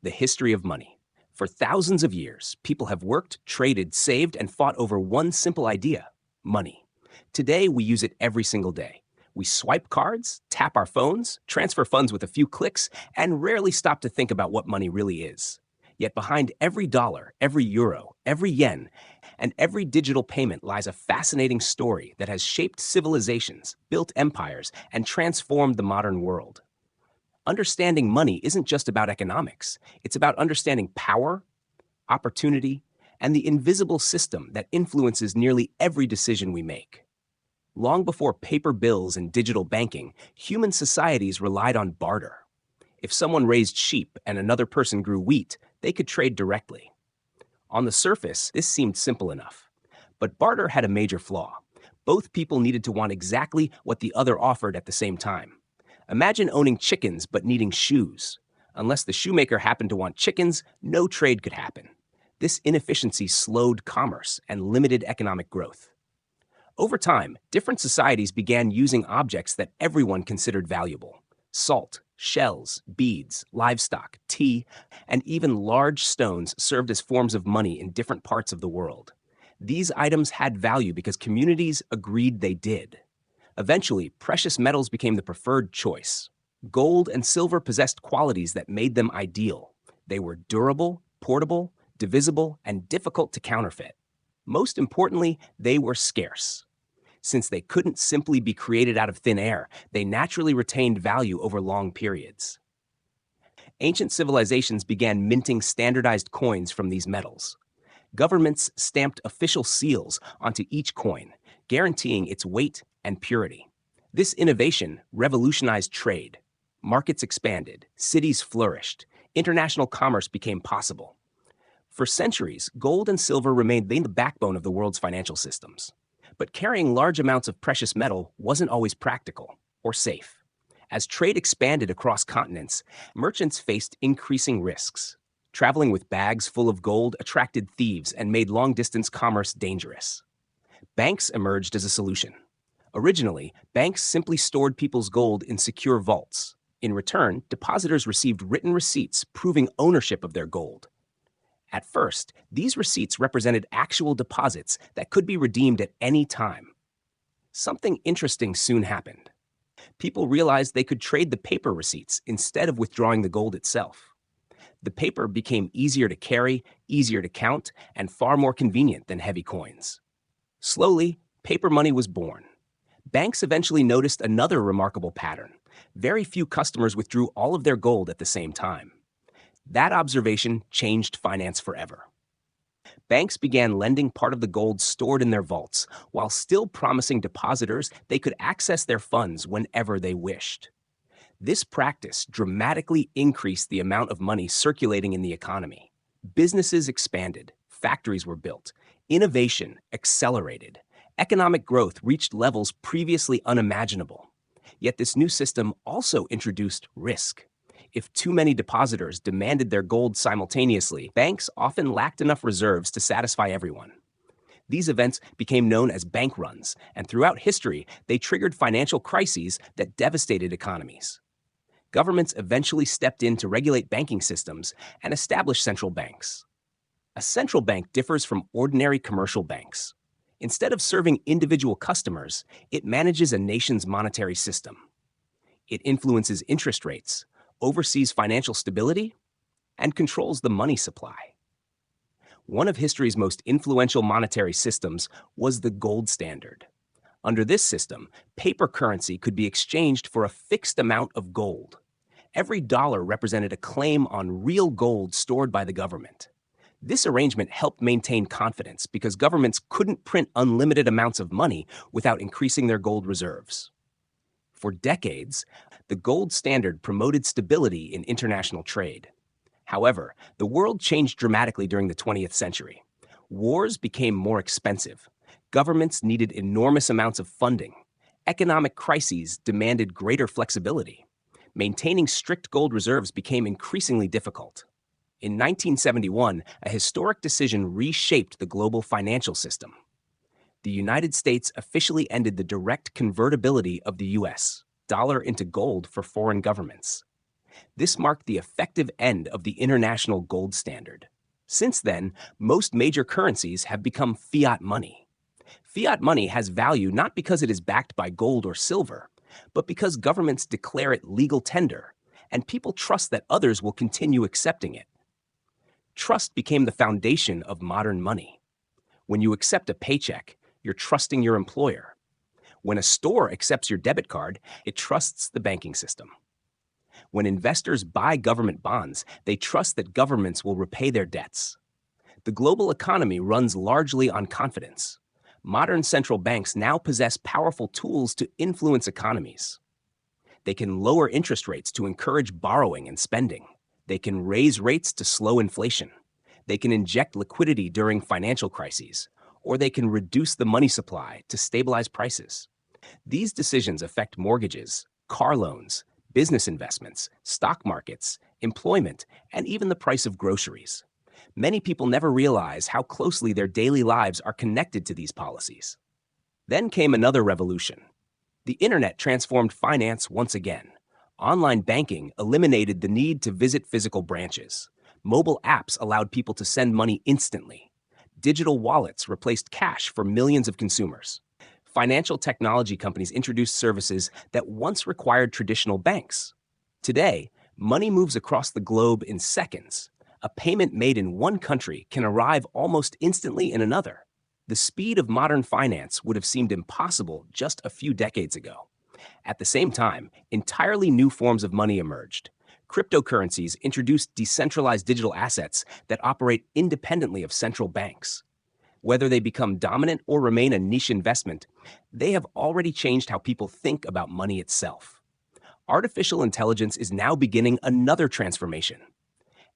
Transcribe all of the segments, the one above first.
The history of money. For thousands of years, people have worked, traded, saved, and fought over one simple idea: money. Today, we use it every single day. We swipe cards, tap our phones, transfer funds with a few clicks, and rarely stop to think about what money really is. Yet behind every dollar, every euro, every yen, and every digital payment lies a fascinating story that has shaped civilizations, built empires, and transformed the modern world. Understanding money isn't just about economics. It's about understanding power, opportunity, and the invisible system that influences nearly every decision we make. Long before paper bills and digital banking, human societies relied on barter. If someone raised sheep and another person grew wheat, they could trade directly. On the surface, this seemed simple enough. But barter had a major flaw. Both people needed to want exactly what the other offered at the same time. Imagine owning chickens but needing shoes. Unless the shoemaker happened to want chickens, no trade could happen. This inefficiency slowed commerce and limited economic growth. Over time, different societies began using objects that everyone considered valuable: salt, shells, beads, livestock, tea, and even large stones served as forms of money in different parts of the world. These items had value because communities agreed they did. Eventually, precious metals became the preferred choice. Gold and silver possessed qualities that made them ideal. They were durable, portable, divisible, and difficult to counterfeit. Most importantly, they were scarce. Since they couldn't simply be created out of thin air, they naturally retained value over long periods. Ancient civilizations began minting standardized coins from these metals. Governments stamped official seals onto each coin, guaranteeing its weight and purity. This innovation revolutionized trade. Markets expanded, cities flourished, international commerce became possible. For centuries, gold and silver remained the backbone of the world's financial systems. But carrying large amounts of precious metal wasn't always practical or safe. As trade expanded across continents, merchants faced increasing risks. Traveling with bags full of gold attracted thieves and made long-distance commerce dangerous. Banks emerged as a solution. Originally, banks simply stored people's gold in secure vaults. In return, depositors received written receipts proving ownership of their gold. At first, these receipts represented actual deposits that could be redeemed at any time. Something interesting soon happened. People realized they could trade the paper receipts instead of withdrawing the gold itself. The paper became easier to carry, easier to count, and far more convenient than heavy coins. Slowly, paper money was born. Banks eventually noticed another remarkable pattern. Very few customers withdrew all of their gold at the same time. That observation changed finance forever. Banks began lending part of the gold stored in their vaults, while still promising depositors they could access their funds whenever they wished. This practice dramatically increased the amount of money circulating in the economy. Businesses expanded, factories were built, innovation accelerated, economic growth reached levels previously unimaginable. Yet this new system also introduced risk. If too many depositors demanded their gold simultaneously, banks often lacked enough reserves to satisfy everyone. These events became known as bank runs, and throughout history, they triggered financial crises that devastated economies. Governments eventually stepped in to regulate banking systems and establish central banks. A central bank differs from ordinary commercial banks. Instead of serving individual customers, it manages a nation's monetary system. It influences interest rates, oversees financial stability, and controls the money supply. One of history's most influential monetary systems was the gold standard. Under this system, paper currency could be exchanged for a fixed amount of gold. Every dollar represented a claim on real gold stored by the government. This arrangement helped maintain confidence because governments couldn't print unlimited amounts of money without increasing their gold reserves. For decades, the gold standard promoted stability in international trade. However, the world changed dramatically during the 20th century. Wars became more expensive. Governments needed enormous amounts of funding. Economic crises demanded greater flexibility. Maintaining strict gold reserves became increasingly difficult. In 1971, a historic decision reshaped the global financial system. The United States officially ended the direct convertibility of the U.S. dollar into gold for foreign governments. This marked the effective end of the international gold standard. Since then, most major currencies have become fiat money. Fiat money has value not because it is backed by gold or silver, but because governments declare it legal tender, and people trust that others will continue accepting it. Trust became the foundation of modern money. When you accept a paycheck, you're trusting your employer. When a store accepts your debit card, it trusts the banking system. When investors buy government bonds, they trust that governments will repay their debts. The global economy runs largely on confidence. Modern central banks now possess powerful tools to influence economies. They can lower interest rates to encourage borrowing and spending. They can raise rates to slow inflation. They can inject liquidity during financial crises, or they can reduce the money supply to stabilize prices. These decisions affect mortgages, car loans, business investments, stock markets, employment, and even the price of groceries. Many people never realize how closely their daily lives are connected to these policies. Then came another revolution. The internet transformed finance once again. Online banking eliminated the need to visit physical branches. Mobile apps allowed people to send money instantly. Digital wallets replaced cash for millions of consumers. Financial technology companies introduced services that once required traditional banks. Today, money moves across the globe in seconds. A payment made in one country can arrive almost instantly in another. The speed of modern finance would have seemed impossible just a few decades ago. At the same time, entirely new forms of money emerged. Cryptocurrencies introduced decentralized digital assets that operate independently of central banks. Whether they become dominant or remain a niche investment, they have already changed how people think about money itself. Artificial intelligence is now beginning another transformation.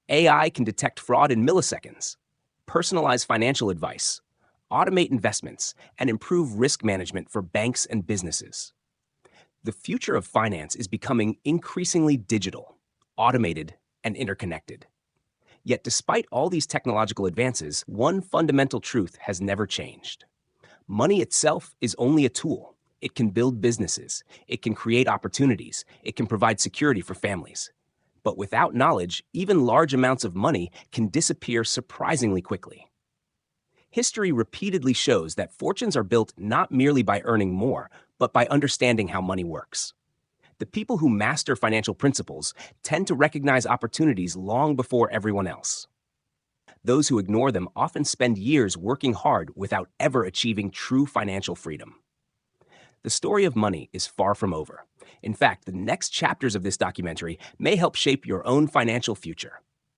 AI can detect fraud in milliseconds, personalize financial advice, automate investments, and improve risk management for banks and businesses. The future of finance is becoming increasingly digital, automated, and interconnected. Yet despite all these technological advances, one fundamental truth has never changed. Money itself is only a tool. It can build businesses, it can create opportunities, it can provide security for families. But without knowledge, even large amounts of money can disappear surprisingly quickly. History repeatedly shows that fortunes are built not merely by earning more, but by understanding how money works. The people who master financial principles tend to recognize opportunities long before everyone else. Those who ignore them often spend years working hard without ever achieving true financial freedom. The story of money is far from over. In fact, the next chapters of this documentary may help shape your own financial future.